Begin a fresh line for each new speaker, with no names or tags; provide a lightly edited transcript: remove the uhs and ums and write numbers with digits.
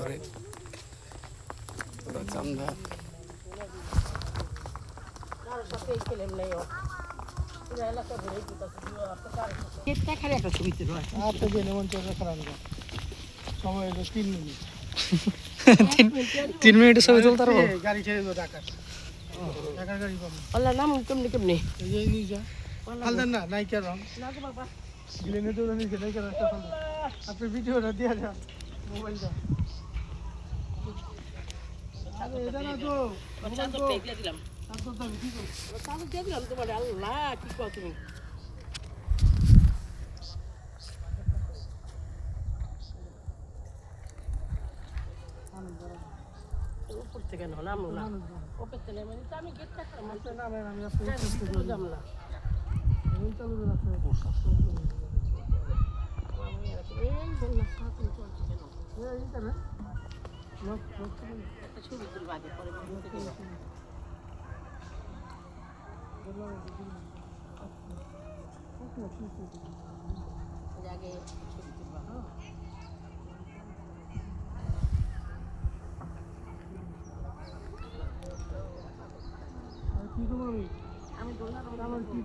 ঘরে চান্দা
সময় 3 মিনিট
3 মিনিটের ছবি তুলতে পারবো
গাড়ি ছেড়ে দেবো ঢাকার গাড়ি পাবো
আল্লাহ নাম কেমনি কেমনি
এই যে নিয়ে ফালদান না নাইকা রং গিলেনে তো নিচে নাইকা রাস্তা ফালদান আপনি ভিডিওটা দিয়ে যান মোবাইলটা আরে এটা না তো মোবাইল তো
দিয়ে দিলাম
তারপর তো আমি কি করব
চালু দিয়ে দিলাম তোমার আল্লাহ কি কও তুমি উপর থেকে নামলো না উপর থেকে নেমে নিতে আমি গেটটা
আচ্ছা না ম্যাম আমি আপনাকে চেষ্টা করব
যাম না
এই চালু করে রাখতে
এই জন্য সাথে চলছে কেন
এই করে লোক লোক
একটা ছবি তুলবা আগে পরে বলতে গেল আগে ছবি তুলবা
কি করব
আমি দোলনা
আমার কি